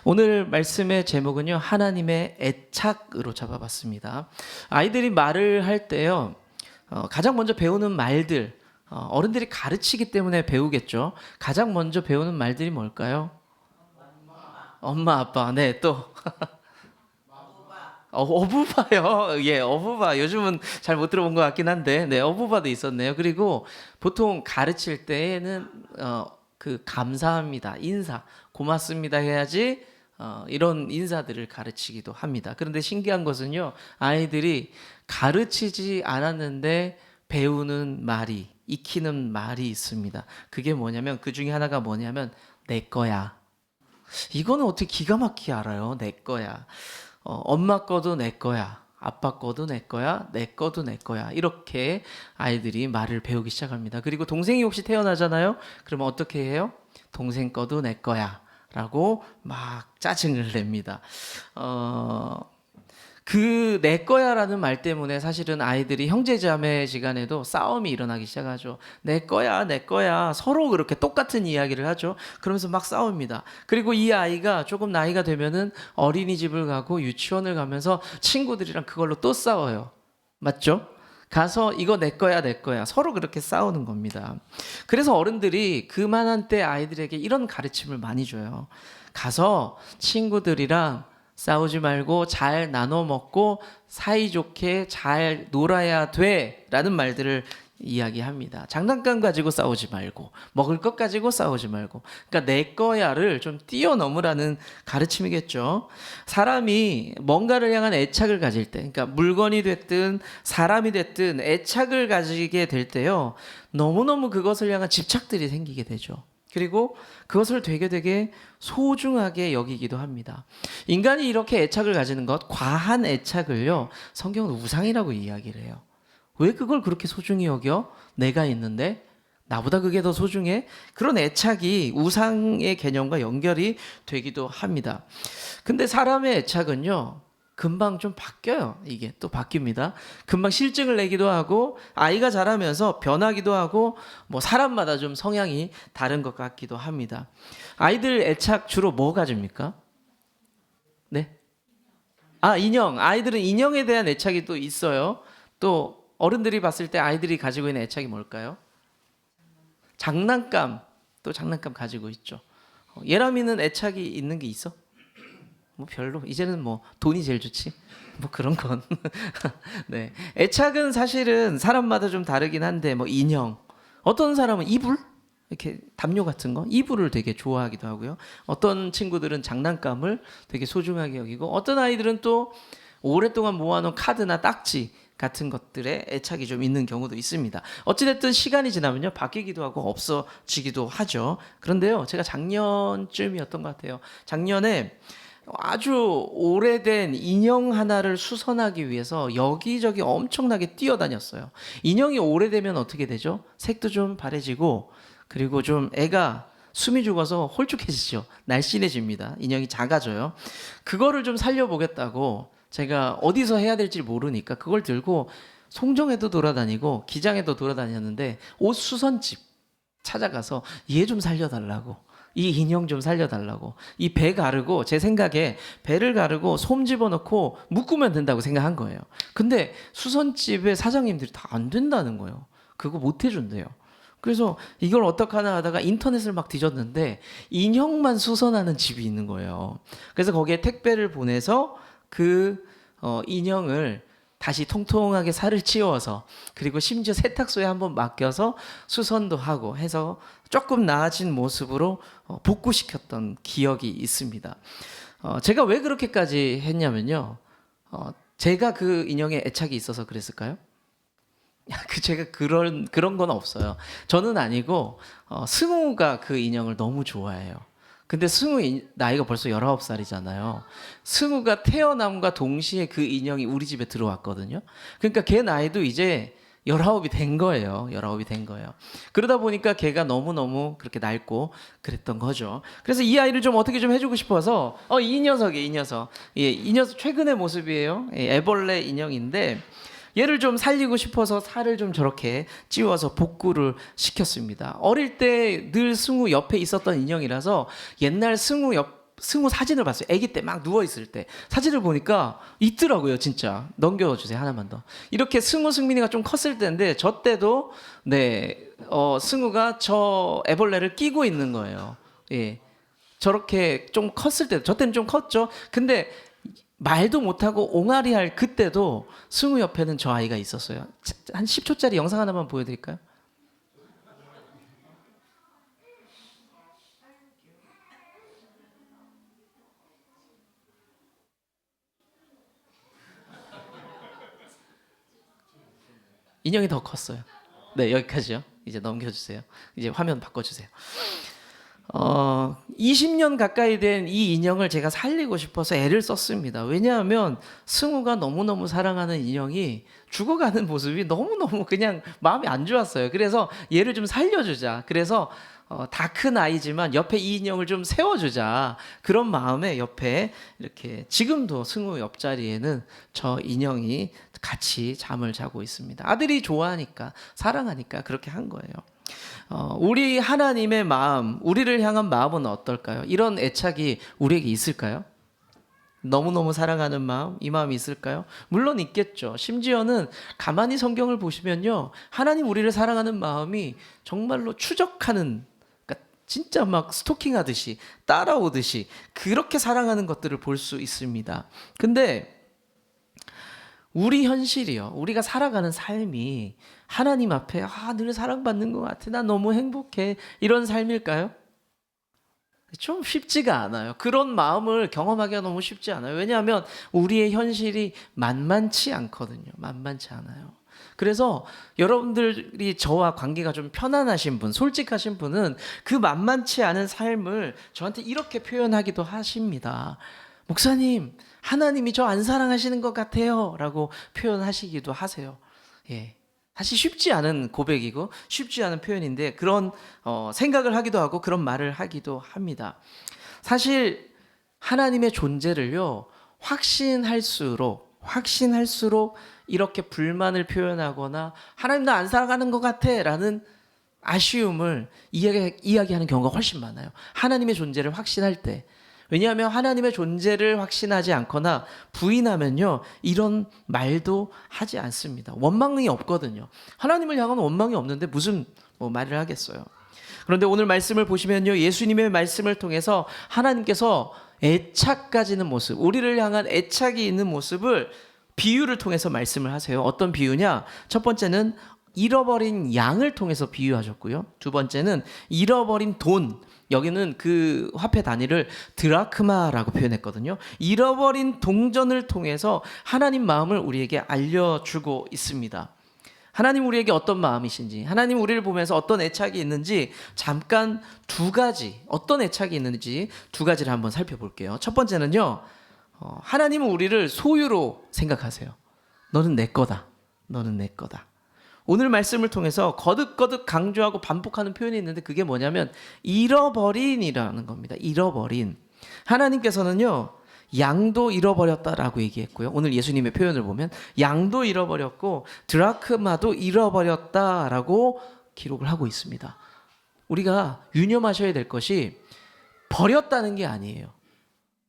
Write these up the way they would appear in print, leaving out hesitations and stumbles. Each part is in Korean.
오늘 말씀의 제목은요, 하나님의 애착으로 잡아봤습니다. 아이들이 말을 할 때요, 가장 먼저 배우는 말들, 어른들이 가르치기 때문에 배우겠죠. 가장 먼저 배우는 말들이 뭘까요? 엄마, 아빠, 네, 또. 어부바요. 예, 어부바. 요즘은 잘 못 들어본 것 같긴 한데, 네, 어부바도 있었네요. 그리고 보통 가르칠 때에는, 감사합니다. 인사, 고맙습니다 해야지, 이런 인사들을 가르치기도 합니다. 그런데 신기한 것은요, 아이들이 가르치지 않았는데 배우는 말이, 익히는 말이 있습니다. 그게 뭐냐면, 그 중에 하나가 뭐냐면, 내 거야. 이거는 어떻게 기가 막히게 알아요? 내 거야. 엄마 거도 내 거야. 아빠 거도 내 거야. 내 거도 내 거야. 이렇게 아이들이 말을 배우기 시작합니다. 그리고 동생이 혹시 태어나잖아요. 그러면 어떻게 해요? 동생 거도 내 거야. 라고 막 짜증을 냅니다. 그 내 거야라는 말 때문에 사실은 아이들이 형제자매 시간에도 싸움이 일어나기 시작하죠. 내 거야, 내 거야. 서로 그렇게 똑같은 이야기를 하죠. 그러면서 막 싸웁니다. 그리고 이 아이가 조금 나이가 되면은 어린이집을 가고 유치원을 가면서 친구들이랑 그걸로 또 싸워요. 맞죠? 가서 이거 내 거야, 내 거야. 서로 그렇게 싸우는 겁니다. 그래서 어른들이 그만한 때 아이들에게 이런 가르침을 많이 줘요. 가서 친구들이랑 싸우지 말고 잘 나눠 먹고 사이좋게 잘 놀아야 돼 라는 말들을 이야기합니다. 장난감 가지고 싸우지 말고 먹을 것 가지고 싸우지 말고, 그러니까 내 거야를 좀 뛰어넘으라는 가르침이겠죠. 사람이 뭔가를 향한 애착을 가질 때, 그러니까 물건이 됐든 사람이 됐든 애착을 가지게 될 때요, 너무너무 그것을 향한 집착들이 생기게 되죠. 그리고 그것을 되게 소중하게 여기기도 합니다. 인간이 이렇게 애착을 가지는 것, 과한 애착을요, 성경은 우상이라고 이야기를 해요. 왜 그걸 그렇게 소중히 여겨? 내가 있는데 나보다 그게 더 소중해? 그런 애착이 우상의 개념과 연결이 되기도 합니다. 근데 사람의 애착은요, 금방 좀 바뀌어요. 이게 또 바뀝니다. 금방 실증을 내기도 하고, 아이가 자라면서 변하기도 하고, 뭐 사람마다 좀 성향이 다른 것 같기도 합니다. 아이들 애착 주로 뭐 가집니까? 네? 인형. 아이들은 인형에 대한 애착이 또 있어요. 또 어른들이 봤을 때 아이들이 가지고 있는 애착이 뭘까요? 장난감. 또 장난감 가지고 있죠. 예람이는 애착이 있는 게 있어? 뭐 별로. 이제는 뭐 돈이 제일 좋지. 뭐 그런 건. 네. 애착은 사실은 사람마다 좀 다르긴 한데, 뭐 인형. 어떤 사람은 이불? 이렇게 담요 같은 거, 이불을 되게 좋아하기도 하고요. 어떤 친구들은 장난감을 되게 소중하게 여기고, 어떤 아이들은 또 오랫동안 모아놓은 카드나 딱지 같은 것들에 애착이 좀 있는 경우도 있습니다. 어찌됐든 시간이 지나면요, 바뀌기도 하고 없어지기도 하죠. 그런데요, 제가 작년쯤이었던 것 같아요. 작년에 아주 오래된 인형 하나를 수선하기 위해서 여기저기 엄청나게 뛰어다녔어요. 인형이 오래되면 어떻게 되죠? 색도 좀 바래지고, 그리고 좀 애가 숨이 죽어서 홀쭉해지죠. 날씬해집니다. 인형이 작아져요. 그거를 좀 살려보겠다고 제가 어디서 해야 될지 모르니까 그걸 들고 송정에도 돌아다니고 기장에도 돌아다녔는데, 옷 수선집 찾아가서 얘 좀 살려달라고, 이 인형 좀 살려달라고, 이 배 가르고, 제 생각에 배를 가르고 솜 집어넣고 묶으면 된다고 생각한 거예요. 근데 수선집의 사장님들이 다 안 된다는 거예요. 그거 못 해준대요. 그래서 이걸 어떡하나 하다가 인터넷을 막 뒤졌는데 인형만 수선하는 집이 있는 거예요. 그래서 거기에 택배를 보내서 그 인형을 다시 통통하게 살을 찌워서, 그리고 심지어 세탁소에 한번 맡겨서 수선도 하고 해서 조금 나아진 모습으로 복구시켰던 기억이 있습니다. 제가 왜 그렇게까지 했냐면요, 제가 그 인형에 애착이 있어서 그랬을까요? 제가 그런 건 없어요. 저는 아니고, 승우가 그 인형을 너무 좋아해요. 근데 승우 나이가 벌써 19살이잖아요. 승우가 태어남과 동시에 그 인형이 우리 집에 들어왔거든요. 그러니까 걔 나이도 이제 19이 된 거예요. 19이 된 거예요. 그러다 보니까 걔가 너무너무 그렇게 낡고 그랬던 거죠. 그래서 이 아이를 좀 어떻게 좀 해주고 싶어서, 이 녀석. 예, 이 녀석 최근의 모습이에요. 예, 애벌레 인형인데, 얘를 좀 살리고 싶어서 살을 좀 저렇게 찌워서 복구를 시켰습니다. 어릴 때 늘 승우 옆에 있었던 인형이라서 옛날 승우 승우 사진을 봤어요. 아기 때 막 누워 있을 때 사진을 보니까 있더라고요. 진짜. 넘겨주세요. 하나만 더. 이렇게 승우 승민이가 좀 컸을 때인데 저 때도 네 승우가 저 애벌레를 끼고 있는 거예요. 예. 저렇게 좀 컸을 때, 저 때는 좀 컸죠. 근데 말도 못하고 옹알이 할 그때도 승우 옆에는 저 아이가 있었어요. 한 10초짜리 영상 하나만 보여드릴까요? 인형이 더 컸어요. 네, 여기까지요. 이제 넘겨주세요. 이제 화면 바꿔주세요. 20년 가까이 된 이 인형을 제가 살리고 싶어서 애를 썼습니다. 왜냐하면 승우가 너무너무 사랑하는 인형이 죽어가는 모습이 너무너무 그냥 마음이 안 좋았어요. 그래서 얘를 좀 살려주자. 그래서 다 큰 아이지만 옆에 이 인형을 좀 세워주자. 그런 마음에 옆에 이렇게 지금도 승우 옆자리에는 저 인형이 같이 잠을 자고 있습니다. 아들이 좋아하니까 사랑하니까 그렇게 한 거예요. 우리 하나님의 마음, 우리를 향한 마음은 어떨까요? 이런 애착이 우리에게 있을까요? 너무너무 사랑하는 마음, 이 마음이 있을까요? 물론 있겠죠. 심지어는 가만히 성경을 보시면요. 하나님 우리를 사랑하는 마음이 정말로 추적하는, 그러니까 진짜 막 스토킹하듯이 따라오듯이 그렇게 사랑하는 것들을 볼 수 있습니다. 근데 우리 현실이요. 우리가 살아가는 삶이 하나님 앞에 늘 사랑받는 것 같아. 나 너무 행복해. 이런 삶일까요? 좀 쉽지가 않아요. 그런 마음을 경험하기가 너무 쉽지 않아요. 왜냐하면 우리의 현실이 만만치 않거든요. 만만치 않아요. 그래서 여러분들이 저와 관계가 좀 편안하신 분, 솔직하신 분은 그 만만치 않은 삶을 저한테 이렇게 표현하기도 하십니다. 목사님, 하나님이 저 안 사랑하시는 것 같아요. 라고 표현하시기도 하세요. 예. 사실 쉽지 않은 고백이고 쉽지 않은 표현인데 그런 생각을 하기도 하고 그런 말을 하기도 합니다. 사실 하나님의 존재를요, 확신할수록 이렇게 불만을 표현하거나 하나님 나 안 사랑하는 것 같아 라는 아쉬움을 이야기하는 경우가 훨씬 많아요. 하나님의 존재를 확신할 때. 왜냐하면 하나님의 존재를 확신하지 않거나 부인하면요, 이런 말도 하지 않습니다. 원망이 없거든요. 하나님을 향한 원망이 없는데 무슨 말을 하겠어요. 그런데 오늘 말씀을 보시면요, 예수님의 말씀을 통해서 하나님께서 애착 가지는 모습, 우리를 향한 애착이 있는 모습을 비유를 통해서 말씀을 하세요. 어떤 비유냐? 첫 번째는 잃어버린 양을 통해서 비유하셨고요. 두 번째는 잃어버린 돈, 여기는 그 화폐 단위를 드라크마라고 표현했거든요. 잃어버린 동전을 통해서 하나님 마음을 우리에게 알려주고 있습니다. 하나님 우리에게 어떤 마음이신지, 하나님 우리를 보면서 어떤 애착이 있는지 잠깐 어떤 애착이 있는지 두 가지를 한번 살펴볼게요. 첫 번째는요, 하나님은 우리를 소유로 생각하세요. 너는 내 거다. 너는 내 거다. 오늘 말씀을 통해서 거듭거듭 강조하고 반복하는 표현이 있는데 그게 뭐냐면 잃어버린이라는 겁니다. 잃어버린. 하나님께서는요, 양도 잃어버렸다라고 얘기했고요. 오늘 예수님의 표현을 보면 양도 잃어버렸고 드라크마도 잃어버렸다라고 기록을 하고 있습니다. 우리가 유념하셔야 될 것이 버렸다는 게 아니에요.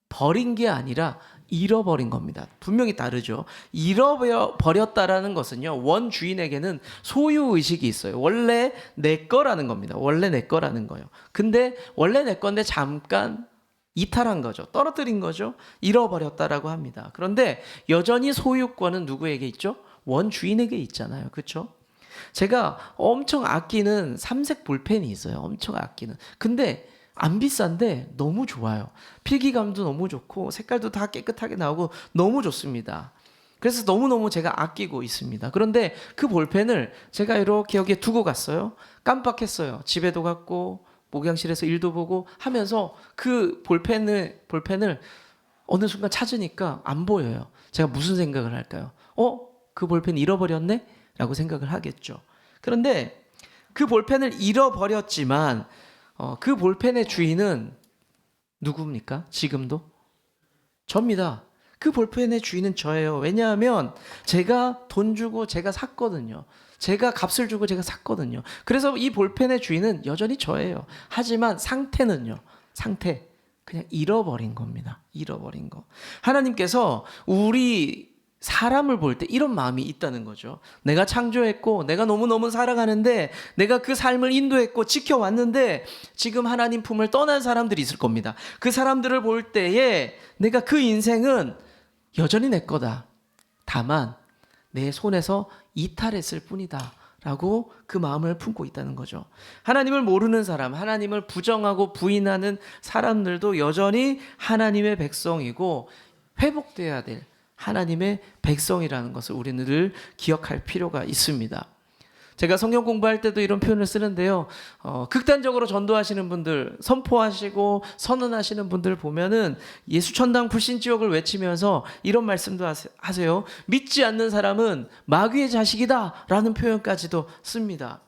버린 게 아니라 잃어버린 겁니다. 분명히 다르죠. 잃어버렸다라는 것은요, 원 주인에게는 소유의식이 있어요. 원래 내 거라는 겁니다. 원래 내 거라는 거예요. 근데 원래 내 건데 잠깐 이탈한 거죠. 떨어뜨린 거죠. 잃어버렸다라고 합니다. 그런데 여전히 소유권은 누구에게 있죠? 원 주인에게 있잖아요. 그렇죠? 제가 엄청 아끼는 삼색 볼펜이 있어요. 엄청 아끼는. 근데 안 비싼데 너무 좋아요. 필기감도 너무 좋고 색깔도 다 깨끗하게 나오고 너무 좋습니다. 그래서 너무너무 제가 아끼고 있습니다. 그런데 그 볼펜을 제가 이렇게 여기에 두고 갔어요. 깜빡했어요. 집에도 갔고 목양실에서 일도 보고 하면서 그 볼펜을 어느 순간 찾으니까 안 보여요. 제가 무슨 생각을 할까요? 그 볼펜 잃어버렸네? 라고 생각을 하겠죠. 그런데 그 볼펜을 잃어버렸지만 그 볼펜의 주인은 누굽니까? 지금도? 접니다. 그 볼펜의 주인은 저예요. 왜냐하면 제가 돈 주고 제가 샀거든요. 제가 값을 주고 제가 샀거든요. 그래서 이 볼펜의 주인은 여전히 저예요. 하지만 상태는요. 상태. 그냥 잃어버린 겁니다. 잃어버린 거. 하나님께서 우리 사람을 볼 때 이런 마음이 있다는 거죠. 내가 창조했고 내가 너무너무 사랑하는데 내가 그 삶을 인도했고 지켜왔는데 지금 하나님 품을 떠난 사람들이 있을 겁니다. 그 사람들을 볼 때에 내가 그 인생은 여전히 내 거다. 다만 내 손에서 이탈했을 뿐이다 라고 그 마음을 품고 있다는 거죠. 하나님을 모르는 사람, 하나님을 부정하고 부인하는 사람들도 여전히 하나님의 백성이고 회복돼야 될 하나님의 백성이라는 것을 우리는 늘 기억할 필요가 있습니다. 제가 성경 공부할 때도 이런 표현을 쓰는데요. 극단적으로 전도하시는 분들, 선포하시고 선언하시는 분들 보면은 예수 천당 불신 지옥을 외치면서 이런 말씀도 하세요. 믿지 않는 사람은 마귀의 자식이다 라는 표현까지도 씁니다.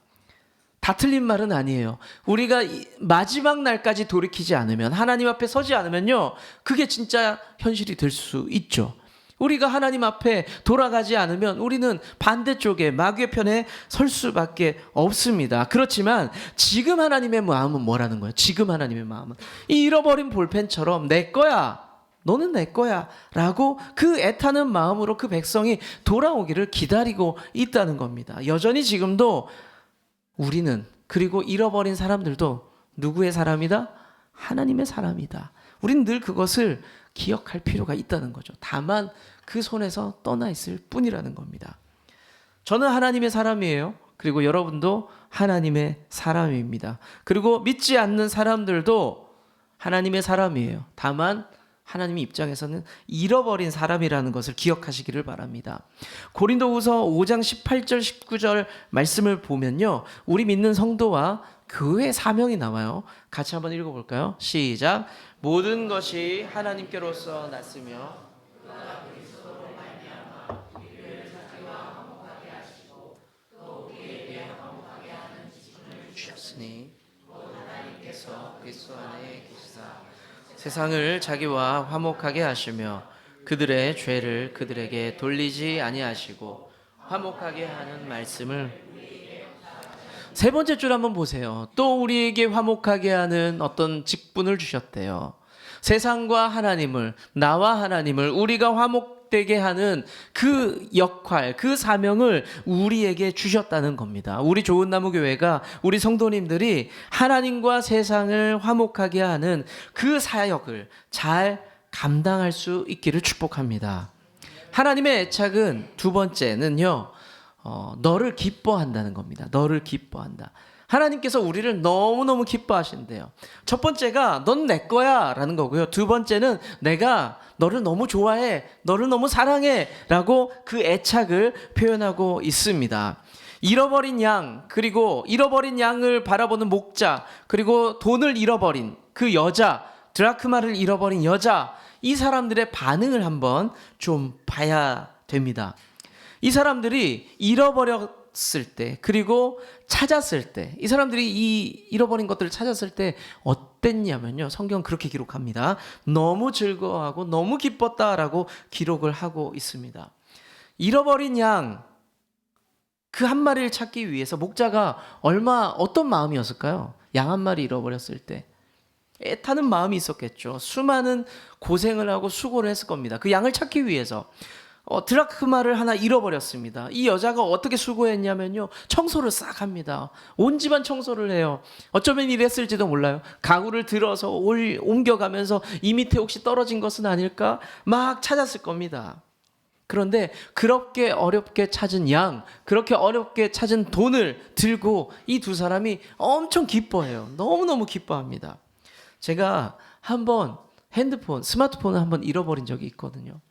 다 틀린 말은 아니에요. 우리가 마지막 날까지 돌이키지 않으면, 하나님 앞에 서지 않으면요, 그게 진짜 현실이 될 수 있죠. 우리가 하나님 앞에 돌아가지 않으면 우리는 반대쪽에 마귀의 편에 설 수밖에 없습니다. 그렇지만 지금 하나님의 마음은 뭐라는 거예요? 지금 하나님의 마음은 이 잃어버린 볼펜처럼 내 거야, 너는 내 거야 라고 그 애타는 마음으로 그 백성이 돌아오기를 기다리고 있다는 겁니다. 여전히 지금도 우리는, 그리고 잃어버린 사람들도 누구의 사람이다? 하나님의 사람이다. 우리는 늘 그것을 기억할 필요가 있다는 거죠. 다만 그 손에서 떠나 있을 뿐이라는 겁니다. 저는 하나님의 사람이에요. 그리고 여러분도 하나님의 사람입니다. 그리고 믿지 않는 사람들도 하나님의 사람이에요. 다만 하나님의 입장에서는 잃어버린 사람이라는 것을 기억하시기를 바랍니다. 고린도후서 5장 18절 19절 말씀을 보면요, 우리 믿는 성도와 교회 사명이 나와요. 같이 한번 읽어볼까요? 시작. 모든 것이 하나님께로서 났으며 주셨으니 하나님께서 그리스도 안에 계시사 세상을 자기와 화목하게 하시며 그들의 죄를 그들에게 돌리지 아니하시고 화목하게 하는 말씀을. 세 번째 줄 한번 보세요. 또 우리에게 화목하게 하는 어떤 직분을 주셨대요. 세상과 하나님을, 나와 하나님을 우리가 화목되게 하는 그 역할, 그 사명을 우리에게 주셨다는 겁니다. 우리 좋은 나무 교회가, 우리 성도님들이 하나님과 세상을 화목하게 하는 그 사역을 잘 감당할 수 있기를 축복합니다. 하나님의 애착은 두 번째는요, 너를 기뻐한다는 겁니다. 너를 기뻐한다. 하나님께서 우리를 너무너무 기뻐하신대요. 첫 번째가 넌 내 거야 라는 거고요. 두 번째는 내가 너를 너무 좋아해, 너를 너무 사랑해 라고 그 애착을 표현하고 있습니다. 잃어버린 양, 그리고 잃어버린 양을 바라보는 목자, 그리고 돈을 잃어버린 그 여자, 드라크마를 잃어버린 여자, 이 사람들의 반응을 한번 좀 봐야 됩니다. 이 사람들이 잃어버렸을 때, 그리고 찾았을 때, 이 사람들이 이 잃어버린 것들을 찾았을 때 어땠냐면요, 성경은 그렇게 기록합니다. 너무 즐거워하고 너무 기뻤다라고 기록을 하고 있습니다. 잃어버린 양, 그 한 마리를 찾기 위해서 목자가 어떤 마음이었을까요? 양 한 마리 잃어버렸을 때 애타는 마음이 있었겠죠. 수많은 고생을 하고 수고를 했을 겁니다. 그 양을 찾기 위해서. 드라크마를 하나 잃어버렸습니다. 이 여자가 어떻게 수고했냐면요, 청소를 싹 합니다. 온 집안 청소를 해요. 어쩌면 이랬을지도 몰라요. 가구를 들어서 옮겨가면서 이 밑에 혹시 떨어진 것은 아닐까 막 찾았을 겁니다. 그런데 그렇게 어렵게 찾은 양, 그렇게 어렵게 찾은 돈을 들고 이 두 사람이 엄청 기뻐해요. 너무너무 기뻐합니다. 제가 한번 스마트폰을 한번 잃어버린 적이 있거든요.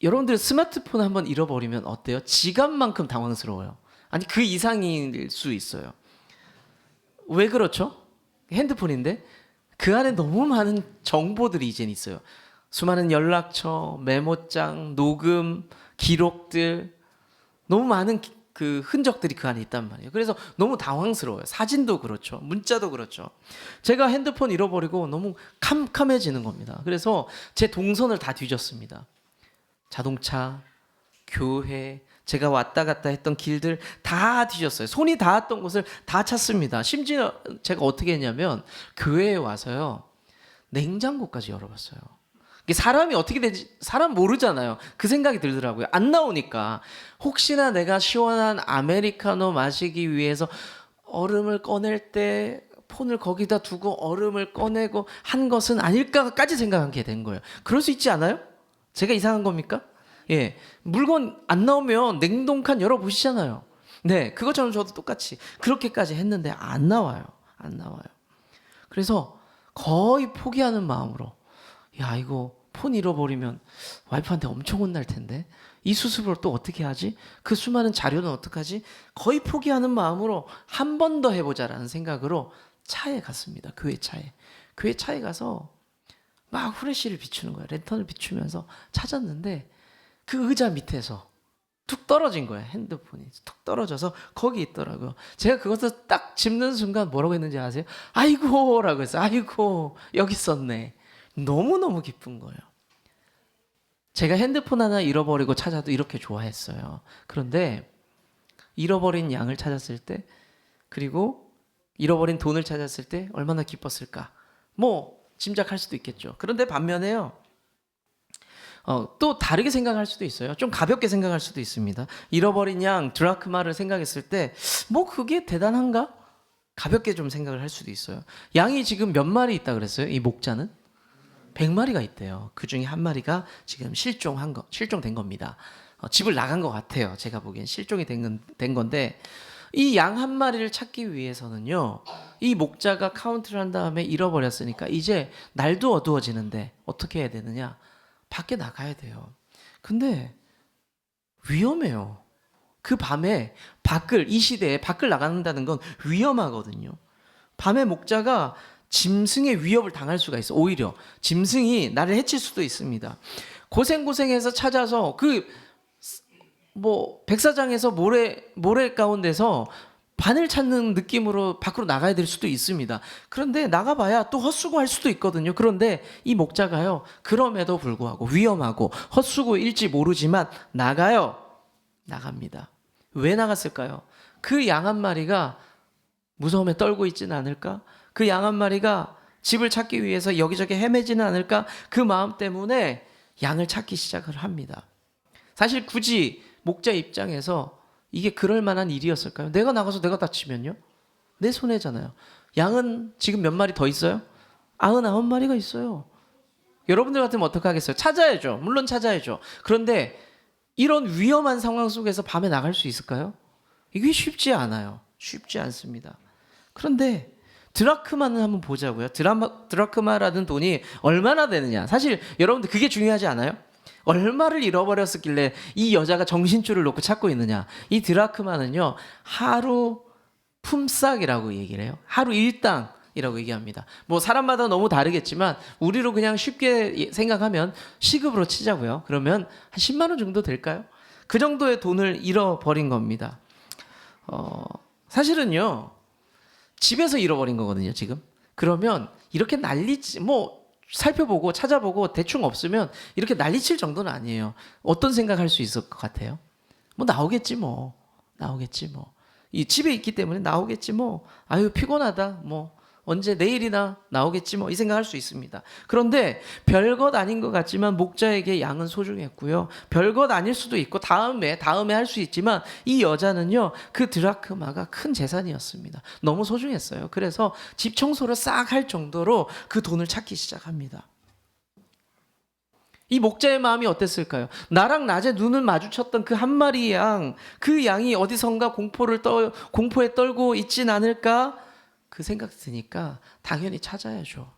여러분들 스마트폰 한번 잃어버리면 어때요? 지갑만큼 당황스러워요. 아니, 그 이상일 수 있어요. 왜 그렇죠? 핸드폰인데 그 안에 너무 많은 정보들이 이젠 있어요. 수많은 연락처, 메모장, 녹음, 기록들, 너무 많은 그 흔적들이 그 안에 있단 말이에요. 그래서 너무 당황스러워요. 사진도 그렇죠. 문자도 그렇죠. 제가 핸드폰 잃어버리고 너무 캄캄해지는 겁니다. 그래서 제 동선을 다 뒤졌습니다. 자동차, 교회, 제가 왔다 갔다 했던 길들 다 뒤졌어요. 손이 닿았던 곳을 다 찾습니다. 심지어 제가 어떻게 했냐면 교회에 와서요, 냉장고까지 열어봤어요. 이게 사람이 어떻게 되지? 사람 모르잖아요. 그 생각이 들더라고요. 안 나오니까 혹시나 내가 시원한 아메리카노 마시기 위해서 얼음을 꺼낼 때 폰을 거기다 두고 얼음을 꺼내고 한 것은 아닐까까지 생각하게 된 거예요. 그럴 수 있지 않아요? 제가 이상한 겁니까? 예, 물건 안 나오면 냉동칸 열어보시잖아요. 네, 그것처럼 저도 똑같이 그렇게까지 했는데 안 나와요. 안 나와요. 그래서 거의 포기하는 마음으로, 야, 이거 폰 잃어버리면 와이프한테 엄청 혼날 텐데 이 수습을 또 어떻게 하지? 그 수많은 자료는 어떡하지? 거의 포기하는 마음으로 한 번 더 해보자라는 생각으로 차에 갔습니다. 교회 차에. 교회 차에 가서 막 후레쉬를 비추는 거예요. 랜턴을 비추면서 찾았는데 그 의자 밑에서 툭 떨어진 거예요. 핸드폰이 툭 떨어져서 거기 있더라고요. 제가 그것을 딱 짚는 순간 뭐라고 했는지 아세요? 아이고 라고 했어요. 아이고 여기 있었네. 너무너무 기쁜 거예요. 제가 핸드폰 하나 잃어버리고 찾아도 이렇게 좋아했어요. 그런데 잃어버린 양을 찾았을 때, 그리고 잃어버린 돈을 찾았을 때 얼마나 기뻤을까? 뭐 짐작할 수도 있겠죠. 그런데 반면에요, 또 다르게 생각할 수도 있어요. 좀 가볍게 생각할 수도 있습니다. 잃어버린 양 드라크마를 생각했을 때 뭐 그게 대단한가? 가볍게 좀 생각을 할 수도 있어요. 양이 지금 몇 마리 있다 그랬어요? 이 목자는 100마리가 있대요. 그 중에 한 마리가 지금 실종된 겁니다. 집을 나간 것 같아요. 제가 보기엔 실종이 된 건데, 이 양 한 마리를 찾기 위해서는요, 이 목자가 카운트를 한 다음에 잃어버렸으니까 이제 날도 어두워지는데 어떻게 해야 되느냐? 밖에 나가야 돼요. 근데 위험해요. 그 밤에 이 시대에 밖을 나간다는 건 위험하거든요. 밤에 목자가 짐승의 위협을 당할 수가 있어. 오히려 짐승이 나를 해칠 수도 있습니다. 고생해서 찾아서 백사장에서 모래 가운데서 바늘 찾는 느낌으로 밖으로 나가야 될 수도 있습니다. 그런데 나가봐야 또 헛수고할 수도 있거든요. 그런데 이 목자가요, 그럼에도 불구하고 위험하고 헛수고일지 모르지만 나갑니다. 왜 나갔을까요? 그 양 한 마리가 무서움에 떨고 있지는 않을까? 그 양 한 마리가 집을 찾기 위해서 여기저기 헤매지는 않을까? 그 마음 때문에 양을 찾기 시작을 합니다. 사실 굳이 목자 입장에서 이게 그럴 만한 일이었을까요? 내가 나가서 내가 다치면요? 내 손해잖아요. 양은 지금 몇 마리 더 있어요? 99마리가 있어요. 여러분들 같으면 어떡하겠어요? 찾아야죠. 물론 찾아야죠. 그런데 이런 위험한 상황 속에서 밤에 나갈 수 있을까요? 이게 쉽지 않아요. 쉽지 않습니다. 그런데 드라크마는 한번 보자고요. 드라크마라는 돈이 얼마나 되느냐. 사실 여러분들 그게 중요하지 않아요? 얼마를 잃어버렸었길래 이 여자가 정신줄을 놓고 찾고 있느냐. 이 드라크마는요, 하루 품삯이라고 얘기를 해요. 하루 일당이라고 얘기합니다. 뭐 사람마다 너무 다르겠지만 우리로 그냥 쉽게 생각하면 시급으로 치자고요. 그러면 한 10만 원 정도 될까요? 그 정도의 돈을 잃어버린 겁니다. 사실은요, 집에서 잃어버린 거거든요, 지금. 그러면 이렇게 살펴보고 찾아보고 대충 없으면 이렇게 난리칠 정도는 아니에요. 어떤 생각할 수 있을 것 같아요? 나오겠지 뭐. 이 집에 있기 때문에 나오겠지 뭐. 아유 피곤하다 뭐. 언제 내일이나 나오겠지 뭐. 이 생각할 수 있습니다. 그런데 별것 아닌 것 같지만 목자에게 양은 소중했고요. 별것 아닐 수도 있고 다음에 할 수 있지만 이 여자는요, 그 드라크마가 큰 재산이었습니다. 너무 소중했어요. 그래서 집 청소를 싹 할 정도로 그 돈을 찾기 시작합니다. 이 목자의 마음이 어땠을까요? 나랑 낮에 눈을 마주쳤던 그 한 마리의 양, 그 양이 어디선가 공포에 떨고 있진 않을까? 그 생각이 드니까 당연히 찾아야죠.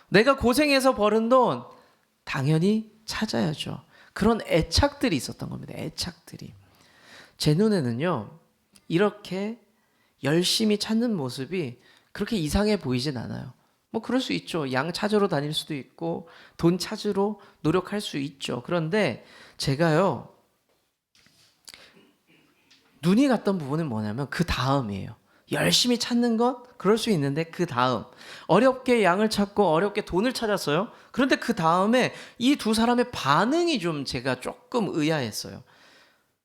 내가 고생해서 벌은 돈 당연히 찾아야죠. 그런 애착들이 있었던 겁니다. 애착들이. 제 눈에는요, 이렇게 열심히 찾는 모습이 그렇게 이상해 보이진 않아요. 그럴 수 있죠. 양 찾으러 다닐 수도 있고 돈 찾으러 노력할 수 있죠. 그런데 제가요, 눈이 갔던 부분은 뭐냐면 그 다음이에요. 열심히 찾는 것 그럴 수 있는데 그 다음 어렵게 양을 찾고 어렵게 돈을 찾았어요. 그런데 그 다음에 이 두 사람의 반응이 좀 제가 조금 의아했어요.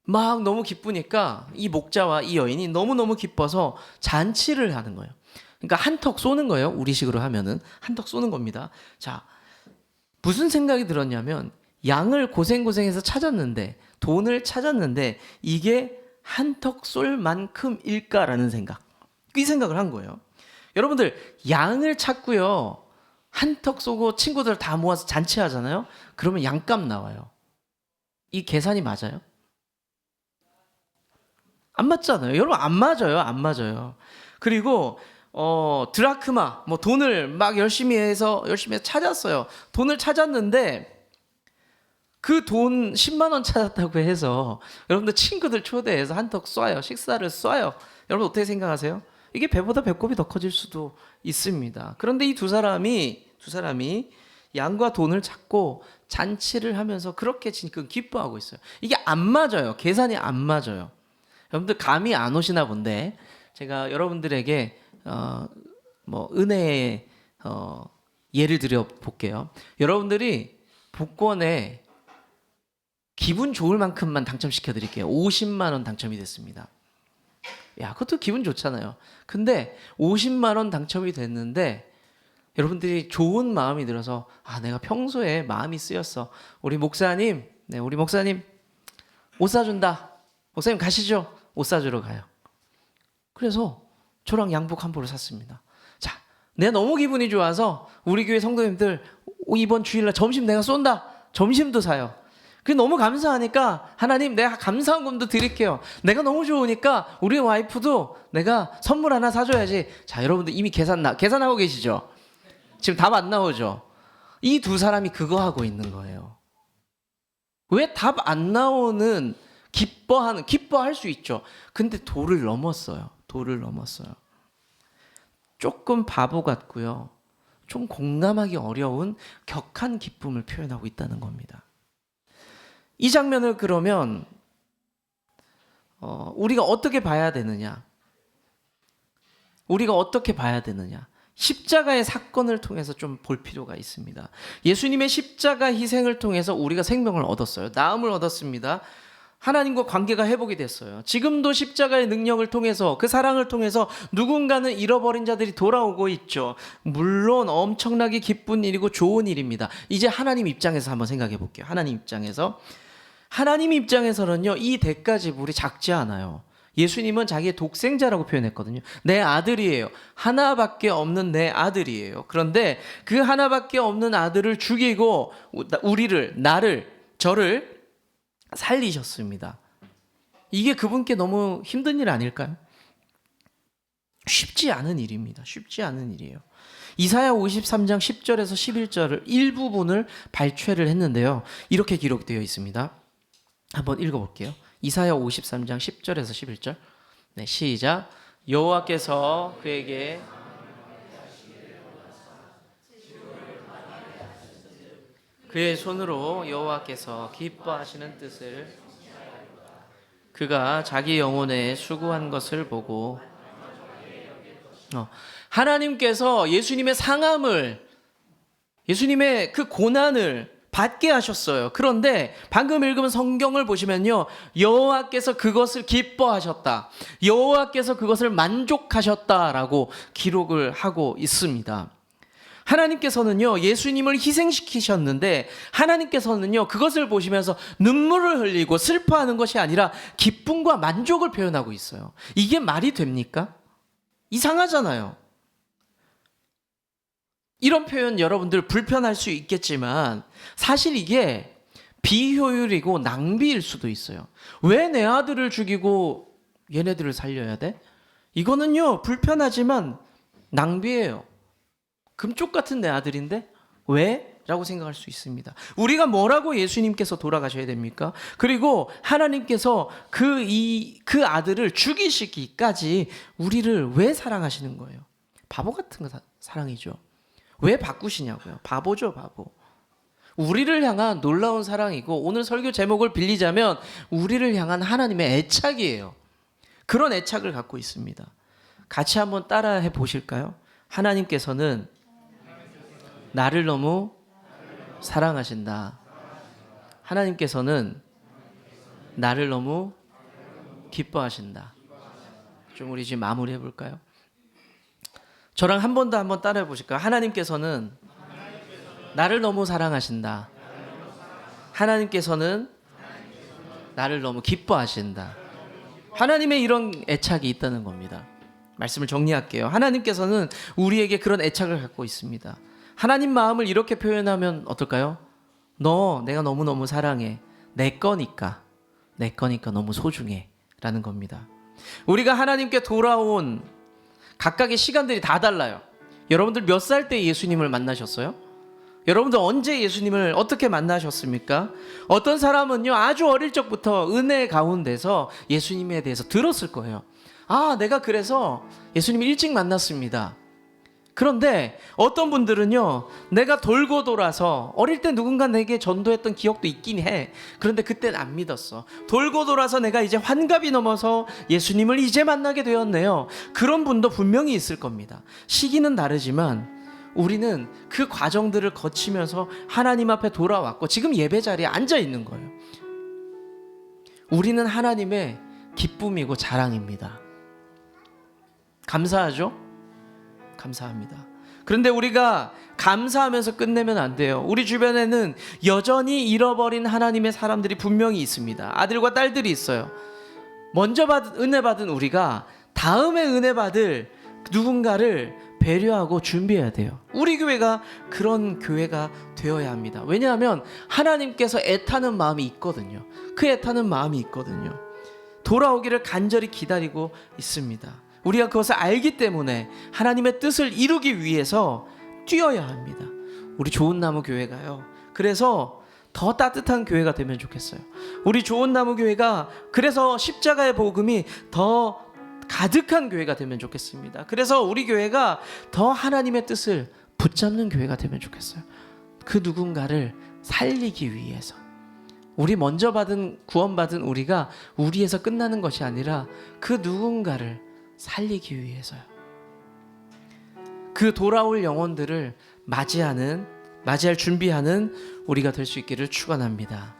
막 너무 기쁘니까 이 목자와 이 여인이 너무너무 기뻐서 잔치를 하는 거예요. 그러니까 한턱 쏘는 거예요. 우리식으로 하면은 한턱 쏘는 겁니다. 자, 무슨 생각이 들었냐면 양을 고생고생해서 찾았는데, 돈을 찾았는데 이게 한턱 쏠 만큼일까라는 생각. 이 생각을 한 거예요. 여러분들, 양을 찾고요, 한턱 쏘고 친구들 다 모아서 잔치하잖아요. 그러면 양값 나와요. 이 계산이 맞아요? 안 맞잖아요. 여러분, 안 맞아요. 안 맞아요. 그리고 드라크마, 뭐 돈을 막 열심히 해서 찾았어요. 돈을 찾았는데 그 돈 10만 원 찾았다고 해서 여러분들 친구들 초대해서 한턱 쏴요. 식사를 쏴요. 여러분 어떻게 생각하세요? 이게 배보다 배꼽이 더 커질 수도 있습니다. 그런데 이 두 사람이 양과 돈을 찾고 잔치를 하면서 그렇게 지금 기뻐하고 있어요. 이게 안 맞아요. 계산이 안 맞아요. 여러분들 감이 안 오시나 본데, 제가 여러분들에게 뭐 은혜의 예를 들어 볼게요. 여러분들이 복권에 기분 좋을 만큼만 당첨시켜 드릴게요. 50만 원 당첨이 됐습니다. 야, 그것도 기분 좋잖아요. 근데 50만 원 당첨이 됐는데 여러분들이 좋은 마음이 들어서, 내가 평소에 마음이 쓰였어. 우리 목사님 옷 사준다. 목사님 가시죠. 옷 사주러 가요. 그래서 저랑 양복 한 벌을 샀습니다. 자, 내가 너무 기분이 좋아서 우리 교회 성도님들 이번 주일날 점심 내가 쏜다. 점심도 사요. 그 너무 감사하니까 하나님, 내가 감사한금도 드릴게요. 내가 너무 좋으니까 우리 와이프도 내가 선물 하나 사줘야지. 자, 여러분들 이미 계산하고 계시죠? 지금 답 안 나오죠? 이 두 사람이 그거 하고 있는 거예요. 왜 답 안 나오는 기뻐할 수 있죠. 근데 도를 넘었어요. 조금 바보 같고요. 좀 공감하기 어려운 격한 기쁨을 표현하고 있다는 겁니다. 이 장면을 그러면 우리가 어떻게 봐야 되느냐? 십자가의 사건을 통해서 좀 볼 필요가 있습니다. 예수님의 십자가 희생을 통해서 우리가 생명을 얻었어요. 나음을 얻었습니다. 하나님과 관계가 회복이 됐어요. 지금도 십자가의 능력을 통해서, 그 사랑을 통해서 누군가는 잃어버린 자들이 돌아오고 있죠. 물론 엄청나게 기쁜 일이고 좋은 일입니다. 이제 하나님 입장에서 한번 생각해 볼게요. 하나님 입장에서는요, 이 대가 지불이 작지 않아요. 예수님은 자기의 독생자라고 표현했거든요. 내 아들이에요. 하나밖에 없는 내 아들이에요. 그런데 그 하나밖에 없는 아들을 죽이고 저를 살리셨습니다. 이게 그분께 너무 힘든 일 아닐까요? 쉽지 않은 일입니다. 쉽지 않은 일이에요. 이사야 53장 10절에서 11절을 일부분을 발췌를 했는데요. 이렇게 기록되어 있습니다. 한번 읽어볼게요. 이사야 53장 10절에서 11절. 네, 시작. 여호와께서 그에게 그의 손으로 여호와께서 기뻐하시는 뜻을 그가 자기 영혼에 수고한 것을 보고, 하나님께서 예수님의 예수님의 그 고난을 받게 하셨어요. 그런데 방금 읽은 성경을 보시면요, 여호와께서 그것을 기뻐하셨다, 여호와께서 그것을 만족하셨다라고 기록을 하고 있습니다. 하나님께서는요, 예수님을 희생시키셨는데 하나님께서는요, 그것을 보시면서 눈물을 흘리고 슬퍼하는 것이 아니라 기쁨과 만족을 표현하고 있어요. 이게 말이 됩니까? 이상하잖아요. 이런 표현 여러분들 불편할 수 있겠지만 사실 이게 비효율이고 낭비일 수도 있어요. 왜 내 아들을 죽이고 얘네들을 살려야 돼? 이거는요, 불편하지만 낭비예요. 금쪽 같은 내 아들인데 왜? 라고 생각할 수 있습니다. 우리가 뭐라고 예수님께서 돌아가셔야 됩니까? 그리고 하나님께서 그 아들을 죽이시기까지 우리를 왜 사랑하시는 거예요? 바보 같은 사랑이죠. 왜 바꾸시냐고요? 바보죠, 바보. 우리를 향한 놀라운 사랑이고, 오늘 설교 제목을 빌리자면 우리를 향한 하나님의 애착이에요. 그런 애착을 갖고 있습니다. 같이 한번 따라해 보실까요? 하나님께서는 나를 너무 사랑하신다. 하나님께서는 나를 너무 기뻐하신다. 좀 우리 지금 마무리해 볼까요? 저랑 한 번 더 한번 따라해 보실까요? 하나님께서는 나를 너무 사랑하신다. 하나님께서는 나를 너무 기뻐하신다. 하나님의 이런 애착이 있다는 겁니다. 말씀을 정리할게요. 하나님께서는 우리에게 그런 애착을 갖고 있습니다. 하나님 마음을 이렇게 표현하면 어떨까요? 너 내가 너무너무 사랑해. 내 거니까 너무 소중해 라는 겁니다. 우리가 하나님께 돌아온 각각의 시간들이 다 달라요. 여러분들 몇 살 때 예수님을 만나셨어요? 여러분들 언제 예수님을 어떻게 만나셨습니까? 어떤 사람은요, 아주 어릴 적부터 은혜 가운데서 예수님에 대해서 들었을 거예요. 아, 내가 그래서 예수님을 일찍 만났습니다. 그런데 어떤 분들은요, 내가 돌고 돌아서 어릴 때 누군가 내게 전도했던 기억도 있긴 해. 그런데 그땐 안 믿었어. 돌고 돌아서 내가 이제 환갑이 넘어서 예수님을 이제 만나게 되었네요. 그런 분도 분명히 있을 겁니다. 시기는 다르지만 우리는 그 과정들을 거치면서 하나님 앞에 돌아왔고 지금 예배 자리에 앉아 있는 거예요. 우리는 하나님의 기쁨이고 자랑입니다. 감사하죠? 감사합니다. 그런데 우리가 감사하면서 끝내면 안 돼요. 우리 주변에는 여전히 잃어버린 하나님의 사람들이 분명히 있습니다. 아들과 딸들이 있어요. 먼저 은혜 받은 우리가 다음에 은혜 받을 누군가를 배려하고 준비해야 돼요. 우리 교회가 그런 교회가 되어야 합니다. 왜냐하면 하나님께서 애타는 마음이 있거든요. 그 애타는 마음이 있거든요. 돌아오기를 간절히 기다리고 있습니다. 우리가 그것을 알기 때문에 하나님의 뜻을 이루기 위해서 뛰어야 합니다. 우리 좋은 나무 교회가요, 그래서 더 따뜻한 교회가 되면 좋겠어요. 우리 좋은 나무 교회가 그래서 십자가의 복음이 더 가득한 교회가 되면 좋겠습니다. 그래서 우리 교회가 더 하나님의 뜻을 붙잡는 교회가 되면 좋겠어요. 그 누군가를 살리기 위해서. 우리 먼저 구원받은 우리가 우리에서 끝나는 것이 아니라 그 누군가를 살리기 위해서요. 그 돌아올 영혼들을 맞이할 준비하는 우리가 될 수 있기를 축원합니다.